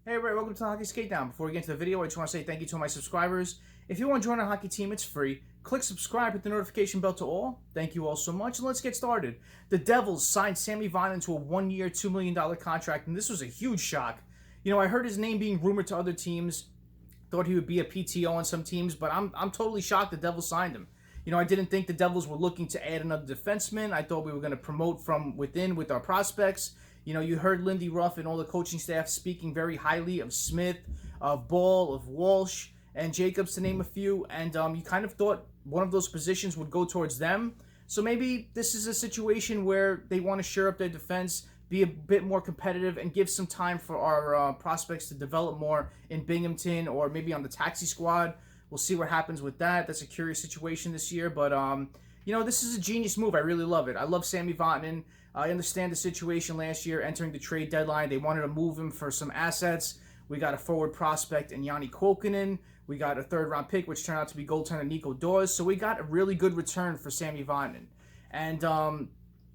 Hey everybody, welcome to Hockey SKATEDOWN. Before we get into the video, I just want to say thank you to all my subscribers. If you want to join our hockey team, it's free. Click subscribe, hit the notification bell to all. Thank you all so much, and let's get started. The Devils signed Sami Vatanen to a one-year, $2 million contract, and this was a huge shock. You know, I heard his name being rumored to other teams, thought he would be a PTO on some teams, but I'm totally shocked the Devils signed him. You know, I didn't think the Devils were looking to add another defenseman. I thought we were going to promote from within with our prospects. You know, you heard Lindy Ruff and all the coaching staff speaking very highly of Smith, of Ball, of Walsh, and Jacobs, to name a few. And you kind of thought one of those positions would go towards them. So maybe this is a situation where they want to shore up their defense, be a bit more competitive, and give some time for our prospects to develop more in Binghamton or maybe on the taxi squad. We'll see what happens with that. That's a curious situation this year. But, you know, this is a genius move. I really love it. I love Sami Vatanen. I understand the situation last year entering the trade deadline. They wanted to move him for some assets. We got a forward prospect in Yanni Kuokkanen. We got a third-round pick, which turned out to be goaltender Nico Dawes. So we got a really good return for Sami Vatanen. And,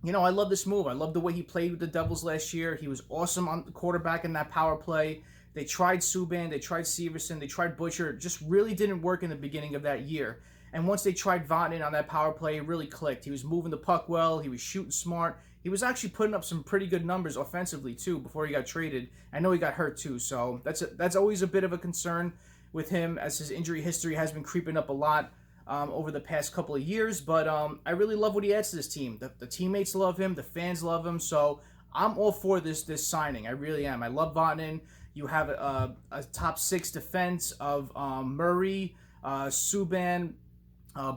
you know, I love this move. I love the way he played with the Devils last year. He was awesome on the quarterback in that power play. They tried Subban, they tried Severson, they tried Butcher. It just really didn't work in the beginning of that year. And once they tried Vatanen on that power play, it really clicked. He was moving the puck well. He was shooting smart. He was actually putting up some pretty good numbers offensively, too, before he got traded. I know he got hurt, too, so that's always a bit of a concern with him, as his injury history has been creeping up a lot over the past couple of years. But I really love what he adds to this team. The teammates love him. The fans love him. So I'm all for this signing. I really am. I love Vatanen. You have a top six defense of Murray, Subban,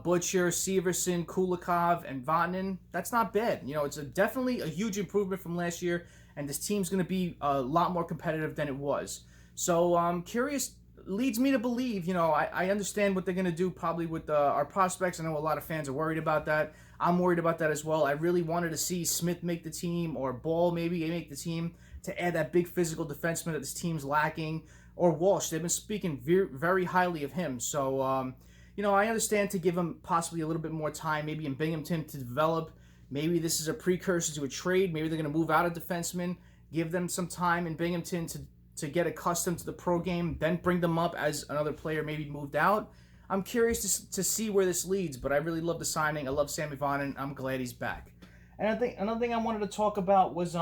Butcher, Severson, Kulikov, and Vatanen. That's not bad. You know, it's definitely a huge improvement from last year, and this team's going to be a lot more competitive than it was. So I'm curious, leads me to believe, you know, I understand what they're going to do probably with our prospects. I know a lot of fans are worried about that. I'm worried about that as well. I really wanted to see Smith make the team, or Ball maybe make the team, to add that big physical defenseman that this team's lacking, or Walsh. They've been speaking very highly of him. So, you know, I understand to give him possibly a little bit more time, maybe in Binghamton to develop. Maybe this is a precursor to a trade. Maybe they're going to move out a defenseman, give them some time in Binghamton to get accustomed to the pro game, then bring them up as another player maybe moved out. I'm curious to see where this leads, but I really love the signing. I love Sami Vatanen. I'm glad he's back. And I think another thing I wanted to talk about was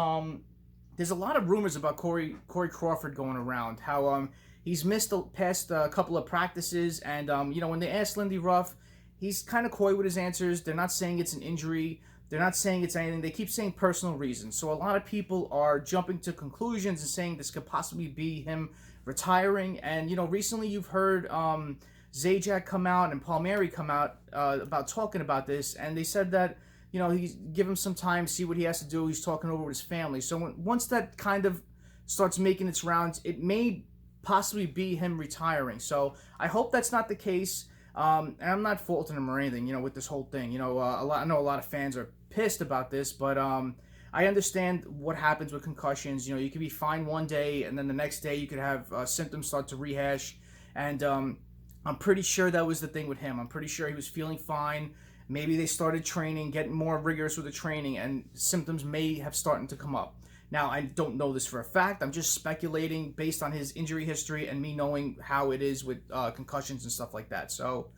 there's a lot of rumors about Corey Crawford going around, how he's missed the past couple of practices, and you know, when they asked Lindy Ruff, he's kind of coy with his answers. They're not saying it's an injury. They're not saying it's anything. They keep saying personal reasons. So a lot of people are jumping to conclusions and saying this could possibly be him retiring. And, you know, recently you've heard Zajac come out and Palmieri come out about talking about this, and they said that, you know, he's give him some time, see what he has to do. He's talking over with his family. So once that kind of starts making its rounds, it may possibly be him retiring. So I hope that's not the case. And I'm not faulting him or anything, you know, with this whole thing. You know, I know a lot of fans are pissed about this, but I understand what happens with concussions. You know, you can be fine one day, and then the next day you could have symptoms start to rehash. And I'm pretty sure that was the thing with him. I'm pretty sure he was feeling fine. Maybe they started training, getting more rigorous with the training, and symptoms may have started to come up. Now, I don't know this for a fact. I'm just speculating based on his injury history and me knowing how it is with concussions and stuff like that. So,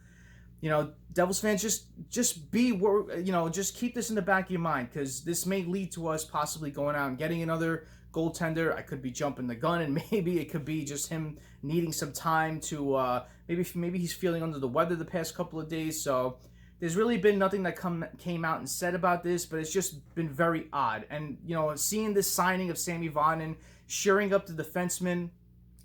you know, Devils fans, just be, you know, just keep this in the back of your mind, because this may lead to us possibly going out and getting another goaltender. I could be jumping the gun, and maybe it could be just him needing some time to maybe he's feeling under the weather the past couple of days. So there's really been nothing that came out and said about this, but it's just been very odd. And, you know, seeing this signing of Sami Vatanen, shoring up the defenseman,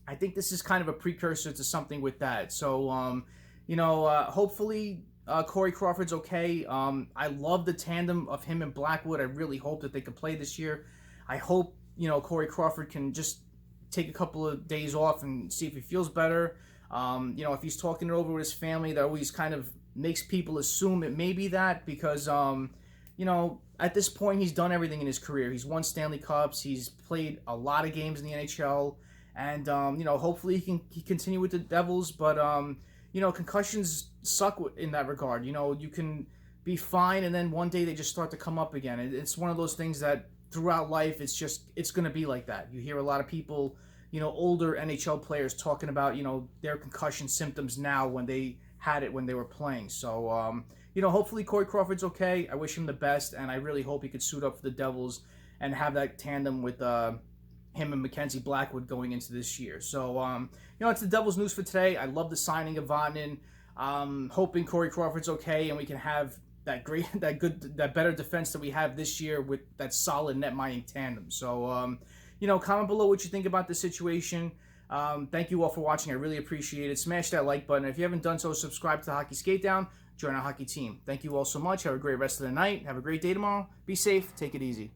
I think this is kind of a precursor to something with that. So, you know, hopefully Corey Crawford's okay. I love the tandem of him and Blackwood. I really hope that they could play this year. I hope, you know, Corey Crawford can just take a couple of days off and see if he feels better. You know, if he's talking it over with his family, that always kind of makes people assume it may be that, because, you know, at this point, he's done everything in his career. He's won Stanley Cups. He's played a lot of games in the NHL. And, you know, hopefully he can continue with the Devils. But, you know, concussions suck in that regard. You know, you can be fine, and then one day they just start to come up again. It's one of those things that throughout life, it's going to be like that. You hear a lot of people older NHL players talking about, their concussion symptoms now when they had it when they were playing. So, hopefully Corey Crawford's okay. I wish him the best, and I really hope he could suit up for the Devils and have that tandem with him and Mackenzie Blackwood going into this year. So, it's the Devils news for today. I love the signing of Vatanen. Hoping Corey Crawford's okay and we can have that better defense that we have this year with that solid net mining tandem. So, comment below what you think about the situation. Thank you all for watching. I really appreciate it. Smash that like button. If you haven't done so, subscribe to the Hockey Skate Down. Join our hockey team. Thank you all so much. Have a great rest of the night. Have a great day tomorrow. Be safe. Take it easy.